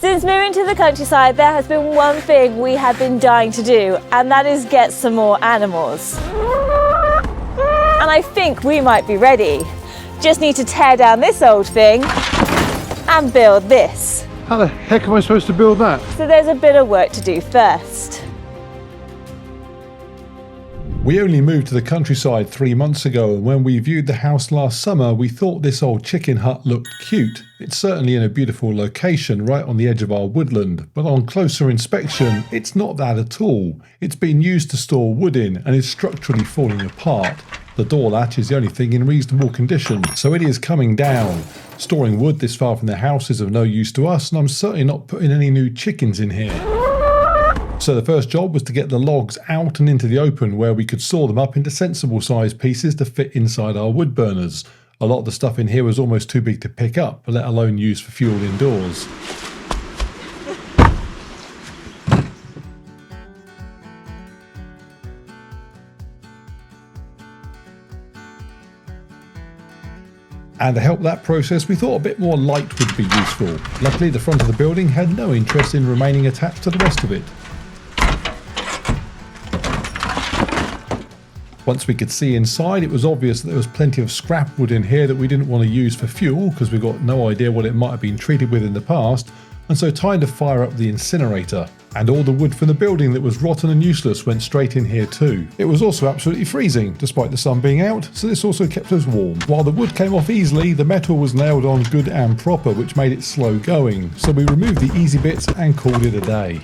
Since moving to the countryside, there has been one thing we have been dying to do, and that is get some more animals. And I think we might be ready. Just need to tear down this old thing and build this. How the heck am I supposed to build that? So there's a bit of work to do first. We only moved to the countryside 3 months ago, and when we viewed the house last summer, we thought this old chicken hut looked cute. It's certainly in a beautiful location right on the edge of our woodland, but on closer inspection, it's not that at all. It's been used to store wood in and is structurally falling apart. The door latch is the only thing in reasonable condition, so it is coming down. Storing wood this far from the house is of no use to us, and I'm certainly not putting any new chickens in here. So the first job was to get the logs out and into the open where we could saw them up into sensible sized pieces to fit inside our wood burners. A lot of the stuff in here was almost too big to pick up, let alone use for fuel indoors. And to help that process, we thought a bit more light would be useful. Luckily, the front of the building had no interest in remaining attached to the rest of it. Once we could see inside, it was obvious that there was plenty of scrap wood in here that we didn't want to use for fuel because we've got no idea what it might have been treated with in the past, and so time to fire up the incinerator. And all the wood from the building that was rotten and useless went straight in here too. It was also absolutely freezing, despite the sun being out, so this also kept us warm. While the wood came off easily, the metal was nailed on good and proper, which made it slow going, so we removed the easy bits and called it a day.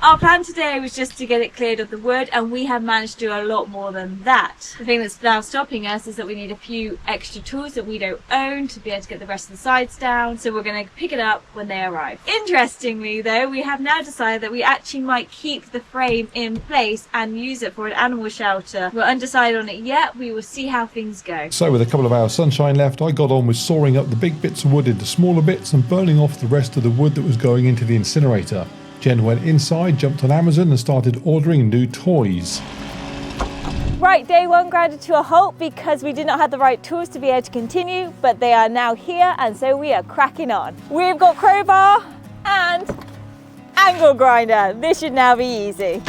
Our plan today was just to get it cleared of the wood, and we have managed to do a lot more than that. The thing that's now stopping us is that we need a few extra tools that we don't own to be able to get the rest of the sides down, so we're going to pick it up when they arrive. Interestingly though, we have now decided that we actually might keep the frame in place and use it for an animal shelter. We're undecided on it yet, we will see how things go. So with a couple of hours sunshine left, I got on with sawing up the big bits of wood into smaller bits and burning off the rest of the wood that was going into the incinerator. Jen went inside, jumped on Amazon and started ordering new toys. Right, day one grounded to a halt because we did not have the right tools to be able to continue, but they are now here and so we are cracking on. We've got crowbar and angle grinder. This should now be easy.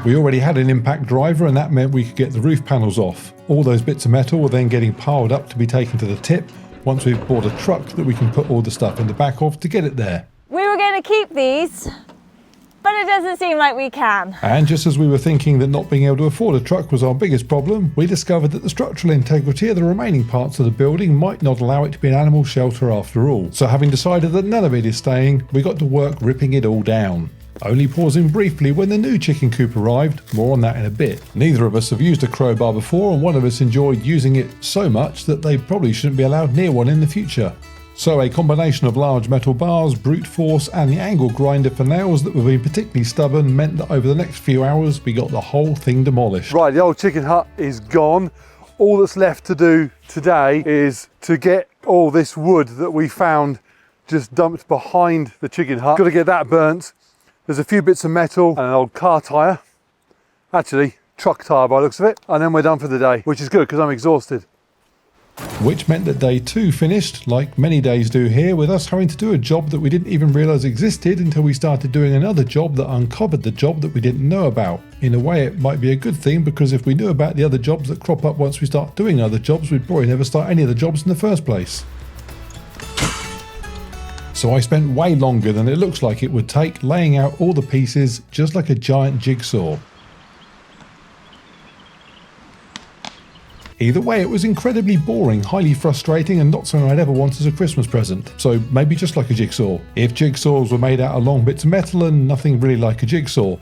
We already had an impact driver and that meant we could get the roof panels off. All those bits of metal were then getting piled up to be taken to the tip once we've bought a truck that we can put all the stuff in the back of to get it there. We were going to keep these, but it doesn't seem like we can. And just as we were thinking that not being able to afford a truck was our biggest problem, we discovered that the structural integrity of the remaining parts of the building might not allow it to be an animal shelter after all. So having decided that none of it is staying, we got to work ripping it all down. Only pausing briefly when the new chicken coop arrived, more on that in a bit. Neither of us have used a crowbar before and one of us enjoyed using it so much that they probably shouldn't be allowed near one in the future. So a combination of large metal bars, brute force and the angle grinder for nails that were being particularly stubborn meant that over the next few hours we got the whole thing demolished. Right, the old chicken hut is gone. All that's left to do today is to get all this wood that we found just dumped behind the chicken hut. Got to get that burnt. There's a few bits of metal and an old car tyre. Actually, truck tyre by the looks of it. And then we're done for the day, which is good because I'm exhausted. Which meant that day 2 finished, like many days do here, with us having to do a job that we didn't even realise existed until we started doing another job that uncovered the job that we didn't know about. In a way, it might be a good thing because if we knew about the other jobs that crop up once we start doing other jobs, we'd probably never start any of the jobs in the first place. So I spent way longer than it looks like it would take laying out all the pieces just like a giant jigsaw. Either way, it was incredibly boring, highly frustrating and not something I'd ever want as a Christmas present. So maybe just like a jigsaw. If jigsaws were made out of long bits of metal and nothing really like a jigsaw.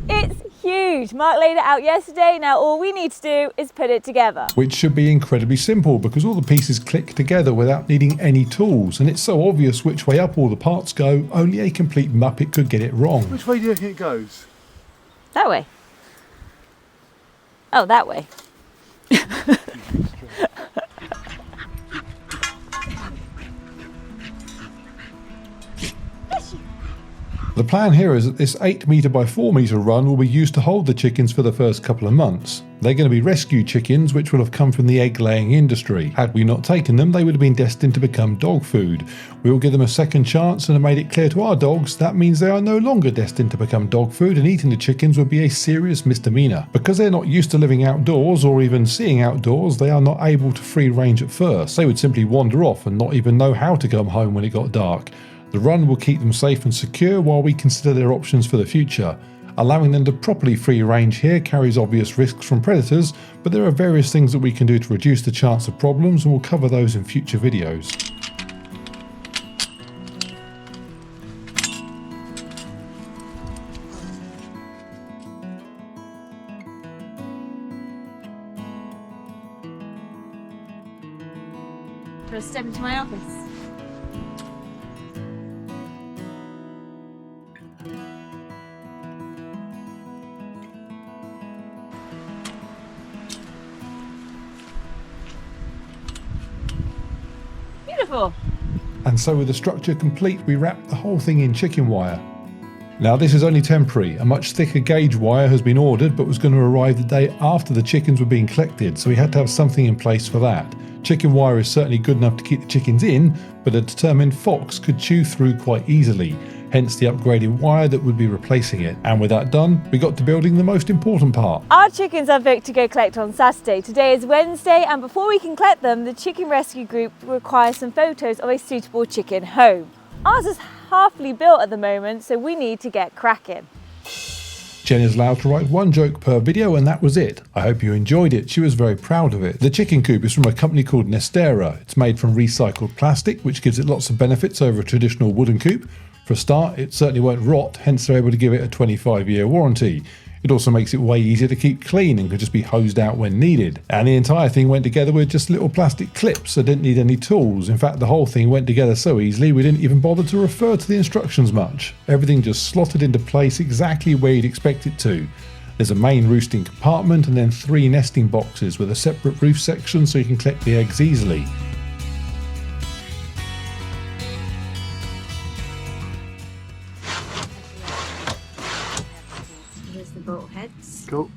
It's huge. Mark laid it out yesterday. Now all we need to do is put it together. Which should be incredibly simple because all the pieces click together without needing any tools, and it's so obvious which way up all the parts go, only a complete muppet could get it wrong. Which way do you think it goes? That way. Oh, that way. The plan here is that this 8 metre by 4 metre run will be used to hold the chickens for the first couple of months. They're going to be rescue chickens which will have come from the egg-laying industry. Had we not taken them, they would have been destined to become dog food. We will give them a second chance and have made it clear to our dogs that means they are no longer destined to become dog food, and eating the chickens would be a serious misdemeanor. Because they're not used to living outdoors or even seeing outdoors, they are not able to free range at first. They would simply wander off and not even know how to come home when it got dark. The run will keep them safe and secure while we consider their options for the future. Allowing them to properly free range here carries obvious risks from predators, but there are various things that we can do to reduce the chance of problems, and we'll cover those in future videos. For a step into my office. Beautiful. And so with the structure complete, we wrapped the whole thing in chicken wire. Now this is only temporary. A much thicker gauge wire has been ordered but was going to arrive the day after the chickens were being collected, so we had to have something in place for that. Chicken wire is certainly good enough to keep the chickens in, but a determined fox could chew through quite easily, hence the upgraded wire that would be replacing it. And with that done, we got to building the most important part. Our chickens are booked to go collect on Saturday. Today is Wednesday, and before we can collect them, the chicken rescue group requires some photos of a suitable chicken home. Ours is halfly built at the moment, so we need to get cracking. Jen is allowed to write one joke per video, and that was it. I hope you enjoyed it. She was very proud of it. The chicken coop is from a company called Nestera. It's made from recycled plastic, which gives it lots of benefits over a traditional wooden coop. For a start, it certainly won't rot, hence they're able to give it a 25-year warranty. It also makes it way easier to keep clean and can just be hosed out when needed. And the entire thing went together with just little plastic clips, so didn't need any tools. In fact, the whole thing went together so easily we didn't even bother to refer to the instructions much. Everything just slotted into place exactly where you'd expect it to. There's a main roosting compartment and then 3 nesting boxes with a separate roof section so you can collect the eggs easily. Here's the bolt heads. Cool.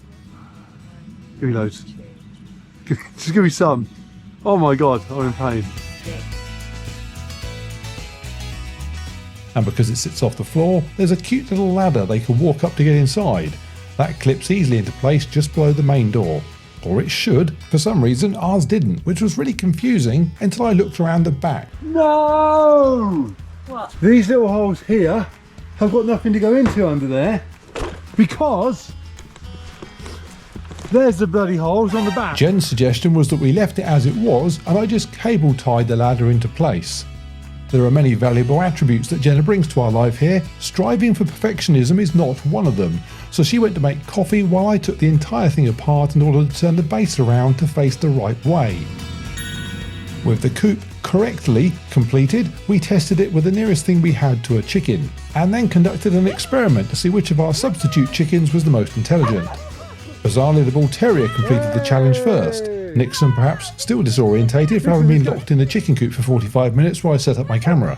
Give me loads. Just give me some. Oh my god, I'm in pain. And because it sits off the floor, there's a cute little ladder they can walk up to get inside. That clips easily into place just below the main door. Or it should. For some reason, ours didn't, which was really confusing until I looked around the back. No! What? These little holes here have got nothing to go into under there because there's the bloody holes on the back. Jen's suggestion was that we left it as it was and I just cable tied the ladder into place. There are many valuable attributes that Jenna brings to our life here. Striving for perfectionism is not one of them. So she went to make coffee while I took the entire thing apart in order to turn the base around to face the right way. With the coop correctly completed, we tested it with the nearest thing we had to a chicken, and then conducted an experiment to see which of our substitute chickens was the most intelligent. Bizarrely, the bull terrier completed the challenge first. Nixon perhaps still disorientated for having been locked in the chicken coop for 45 minutes while I set up my camera.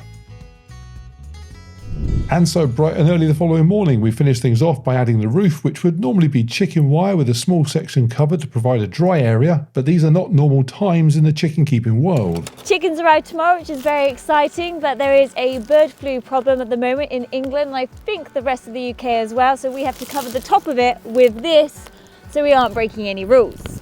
And so bright and early the following morning we finished things off by adding the roof, which would normally be chicken wire with a small section covered to provide a dry area, but these are not normal times in the chicken keeping world. Chickens arrive tomorrow, which is very exciting, but there is a bird flu problem at the moment in England, and I think the rest of the UK as well, so we have to cover the top of it with this so we aren't breaking any rules.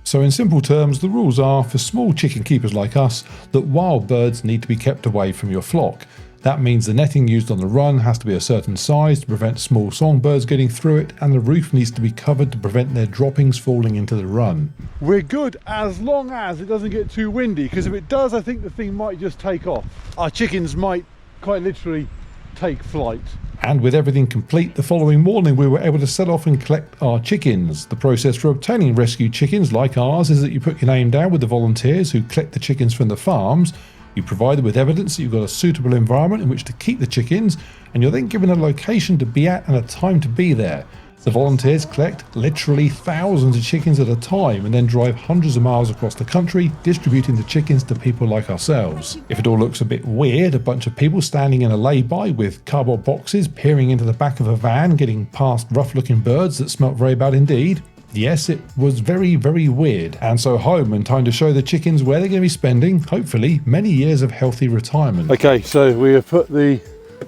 So in simple terms, the rules are for small chicken keepers like us that wild birds need to be kept away from your flock. That means the netting used on the run has to be a certain size to prevent small songbirds getting through it, and the roof needs to be covered to prevent their droppings falling into the run. We're good as long as it doesn't get too windy, because if it does, I think the thing might just take off. Our chickens might quite literally take flight. And with everything complete, the following morning we were able to set off and collect our chickens. The process for obtaining rescued chickens like ours is that you put your name down with the volunteers who collect the chickens from the farms. You provide them with evidence that you've got a suitable environment in which to keep the chickens, and you're then given a location to be at and a time to be there. The volunteers collect literally thousands of chickens at a time and then drive hundreds of miles across the country distributing the chickens to people like ourselves. If it all looks a bit weird, a bunch of people standing in a lay-by with cardboard boxes peering into the back of a van getting past rough-looking birds that smelt very bad indeed, Yes, it was very, very weird. And so home and time to show the chickens where they're going to be spending, hopefully, many years of healthy retirement. Okay, so we have put the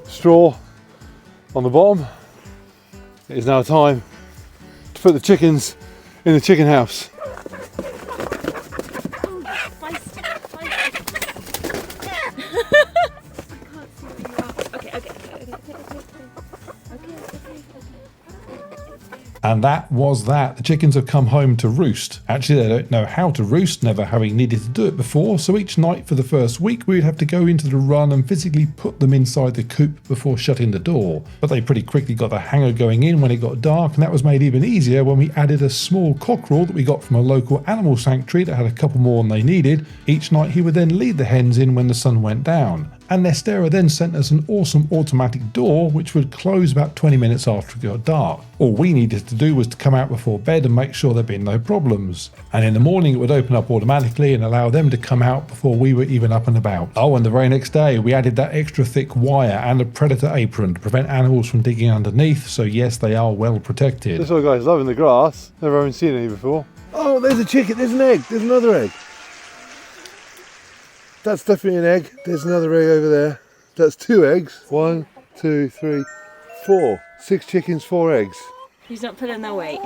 straw on the bottom. It is now time to put the chickens in the chicken house. And that was that. The chickens have come home to roost. Actually, they don't know how to roost, never having needed to do it before, so each night for the first week we would have to go into the run and physically put them inside the coop before shutting the door. But they pretty quickly got the hang of going in when it got dark, and that was made even easier when we added a small cockerel that we got from a local animal sanctuary that had a couple more than they needed. Each night he would then lead the hens in when the sun went down. And Nestera then sent us an awesome automatic door which would close about 20 minutes after it got dark. All we needed to do was to come out before bed and make sure there'd been no problems. And in the morning it would open up automatically and allow them to come out before we were even up and about. Oh, and the very next day we added that extra thick wire and a predator apron to prevent animals from digging underneath, so yes, they are well protected. This one guy's loving the grass. Never even seen any before. Oh, there's a chicken, there's an egg, there's another egg. That's definitely an egg. There's another egg over there. That's 2 eggs. 1, 2, 3, 4. 6 chickens, 4 eggs. He's not pulling their weight.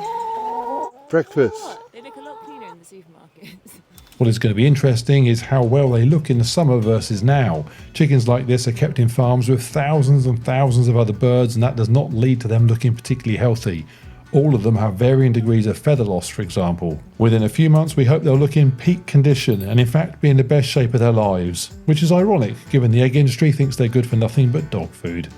Breakfast. They look a lot cleaner in the supermarkets. What is going to be interesting is how well they look in the summer versus now. Chickens like this are kept in farms with thousands and thousands of other birds, and that does not lead to them looking particularly healthy. All of them have varying degrees of feather loss, for example. Within a few months we hope they'll look in peak condition and in fact be in the best shape of their lives, which is ironic given the egg industry thinks they're good for nothing but dog food.